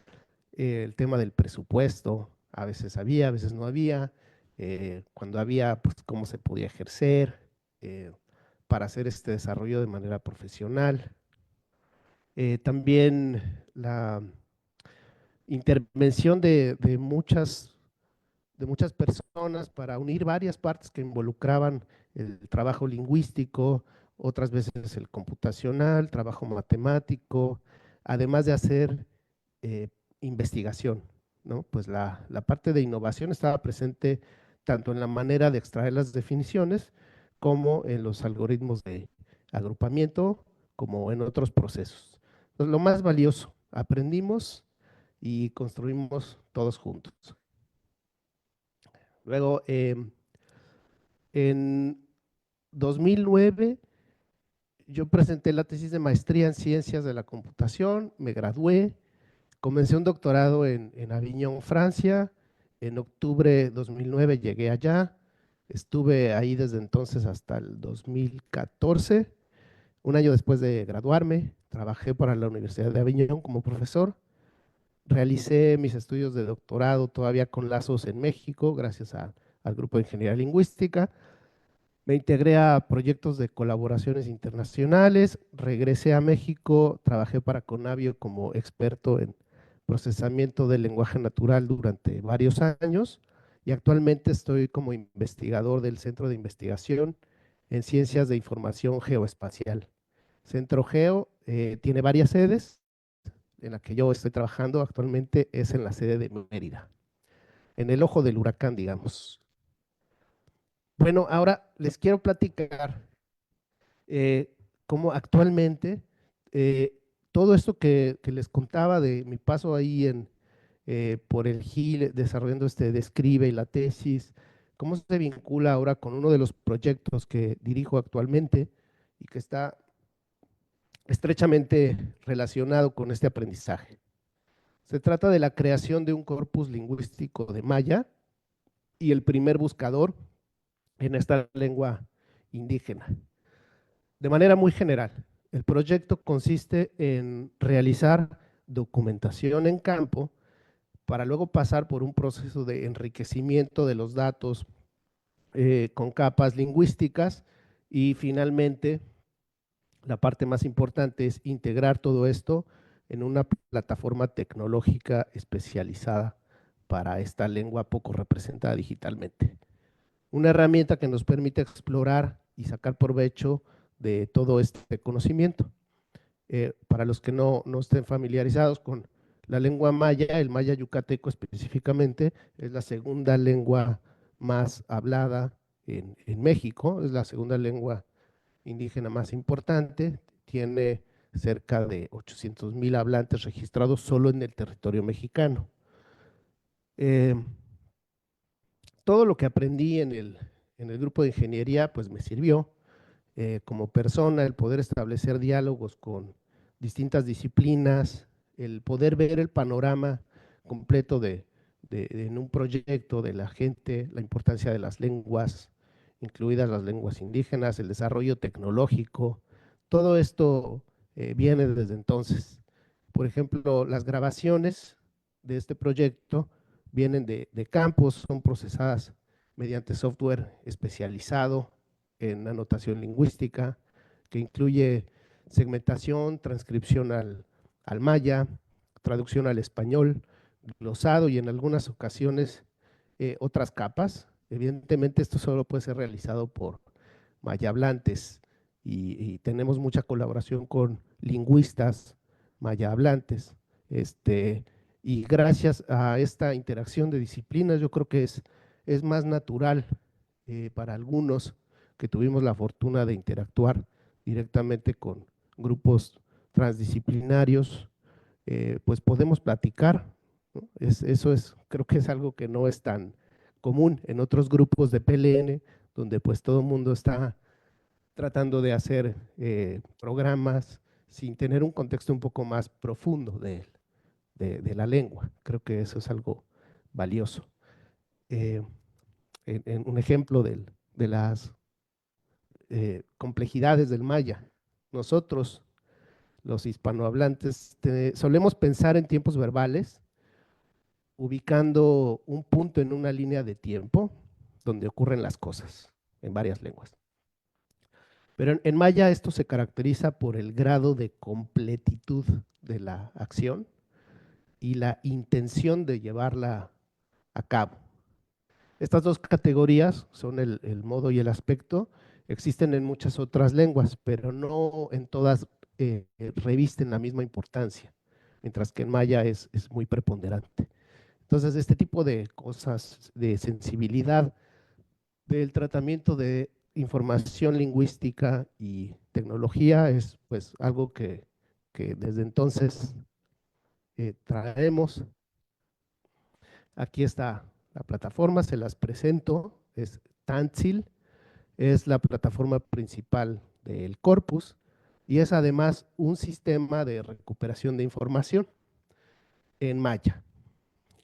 S4: El tema del presupuesto, a veces había, a veces no había. Cuando había, pues cómo se podía ejercer para hacer este desarrollo de manera profesional. También la intervención de muchas personas para unir varias partes que involucraban el trabajo lingüístico, otras veces el computacional, trabajo matemático, además de hacer eh, investigación, ¿no? Pues la parte de innovación estaba presente tanto en la manera de extraer las definiciones como en los algoritmos de agrupamiento, como en otros procesos. Entonces, lo más valioso, aprendimos y construimos todos juntos. Luego, en 2009, yo presenté la tesis de maestría en ciencias de la computación, me gradué, comencé un doctorado en Avignon, Francia. En octubre de 2009 llegué allá, estuve ahí desde entonces hasta el 2014. Un año después de graduarme, trabajé para la Universidad de Avignon como profesor. Realicé mis estudios de doctorado todavía con lazos en México, gracias al grupo de Ingeniería Lingüística. Me integré a proyectos de colaboraciones internacionales, regresé a México, trabajé para Conavio como experto en procesamiento del lenguaje natural durante varios años, y actualmente estoy como investigador del Centro de Investigación en Ciencias de Información Geoespacial. Centro Geo tiene varias sedes, en la que yo estoy trabajando actualmente es en la sede de Mérida, en el ojo del huracán, digamos. Bueno, ahora les quiero platicar cómo actualmente todo esto que les contaba de mi paso ahí por el GIL, desarrollando Describe y la tesis, cómo se vincula ahora con uno de los proyectos que dirijo actualmente y que está estrechamente relacionado con este aprendizaje. Se trata de la creación de un corpus lingüístico de maya y el primer buscador en esta lengua indígena. De manera muy general, el proyecto consiste en realizar documentación en campo para luego pasar por un proceso de enriquecimiento de los datos con capas lingüísticas y finalmente la parte más importante es integrar todo esto en una plataforma tecnológica especializada para esta lengua poco representada digitalmente. Una herramienta que nos permite explorar y sacar provecho de todo este conocimiento. Para los que no estén familiarizados con la lengua maya, el maya yucateco específicamente es la segunda lengua más hablada en México, es la segunda lengua indígena más importante, tiene cerca de 800,000 hablantes registrados solo en el territorio mexicano. Todo lo que aprendí en el grupo de ingeniería pues me sirvió como persona, el poder establecer diálogos con distintas disciplinas, el poder ver el panorama completo en un proyecto de la gente, la importancia de las lenguas, incluidas las lenguas indígenas, el desarrollo tecnológico, todo esto viene desde entonces. Por ejemplo, las grabaciones de este proyecto vienen de campos, son procesadas mediante software especializado en anotación lingüística, que incluye segmentación, transcripción al maya, traducción al español, glosado y en algunas ocasiones otras capas. Evidentemente esto solo puede ser realizado por mayablantes y tenemos mucha colaboración con lingüistas mayablantes. Y gracias a esta interacción de disciplinas, yo creo que es más natural para algunos que tuvimos la fortuna de interactuar directamente con grupos transdisciplinarios, pues podemos platicar, ¿no? Creo que es algo que no es tan común en otros grupos de PLN, donde pues todo el mundo está tratando de hacer programas sin tener un contexto un poco más profundo de la lengua. Creo que eso es algo valioso. En un ejemplo de las complejidades del maya. Nosotros, los hispanohablantes, solemos pensar en tiempos verbales, ubicando un punto en una línea de tiempo donde ocurren las cosas en varias lenguas. Pero en maya esto se caracteriza por el grado de completitud de la acción y la intención de llevarla a cabo. Estas dos categorías son el modo y el aspecto. Existen en muchas otras lenguas, pero no en todas revisten la misma importancia, mientras que en maya es muy preponderante. Entonces, este tipo de cosas, de sensibilidad del tratamiento de información lingüística y tecnología es pues algo que desde entonces traemos. Aquí está la plataforma, se las presento, es Tanzil, es la plataforma principal del corpus y es además un sistema de recuperación de información en maya.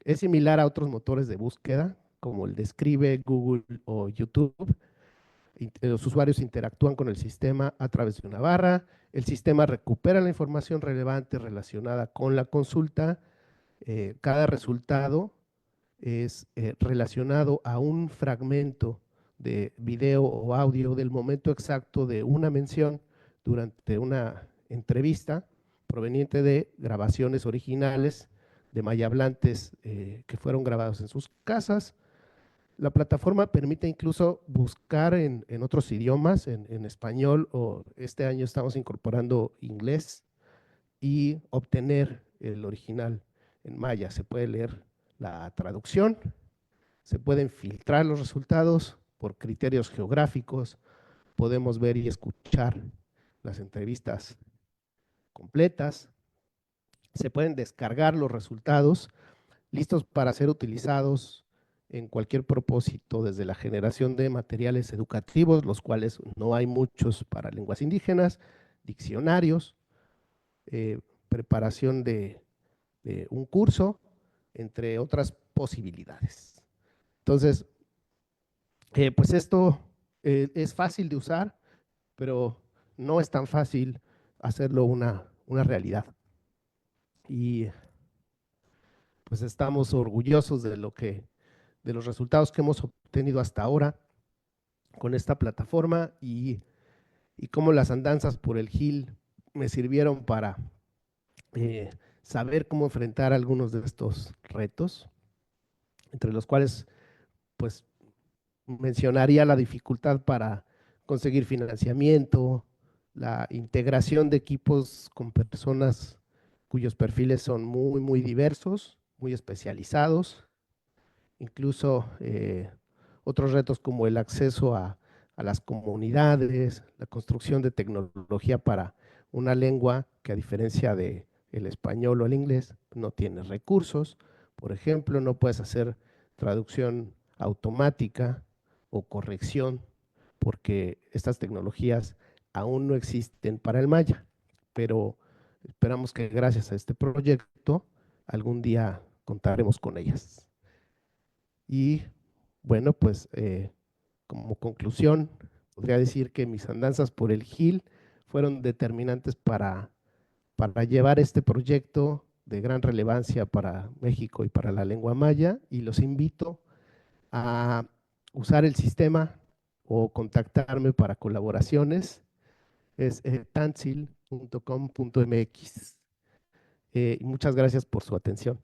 S4: Es similar a otros motores de búsqueda como el Describe, Google o YouTube. Los usuarios interactúan con el sistema a través de una barra, el sistema recupera la información relevante relacionada con la consulta, cada resultado es relacionado a un fragmento de video o audio del momento exacto de una mención durante una entrevista proveniente de grabaciones originales de mayablantes que fueron grabados en sus casas. La plataforma permite incluso buscar en otros idiomas, en español, o este año estamos incorporando inglés y obtener el original en maya, se puede leer la traducción, se pueden filtrar los resultados por criterios geográficos, podemos ver y escuchar las entrevistas completas, se pueden descargar los resultados listos para ser utilizados en cualquier propósito, desde la generación de materiales educativos, los cuales no hay muchos para lenguas indígenas, diccionarios, preparación de un curso, entre otras posibilidades. Entonces, pues esto es fácil de usar, pero no es tan fácil hacerlo una realidad. Y pues estamos orgullosos de de los resultados que hemos obtenido hasta ahora con esta plataforma y cómo las andanzas por el Gil me sirvieron para saber cómo enfrentar algunos de estos retos, entre los cuales pues mencionaría la dificultad para conseguir financiamiento, la integración de equipos con personas cuyos perfiles son muy diversos, muy especializados, incluso otros retos como el acceso a las comunidades, la construcción de tecnología para una lengua que, a diferencia de el español o el inglés, no tiene recursos. Por ejemplo, no puedes hacer traducción automática o corrección porque estas tecnologías aún no existen para el maya, pero esperamos que gracias a este proyecto algún día contaremos con ellas. Y bueno, pues como conclusión, podría decir que mis andanzas por el Gil fueron determinantes para llevar este proyecto de gran relevancia para México y para la lengua maya, y los invito a usar el sistema o contactarme para colaboraciones. Es tansil.com.mx. Muchas gracias por su atención.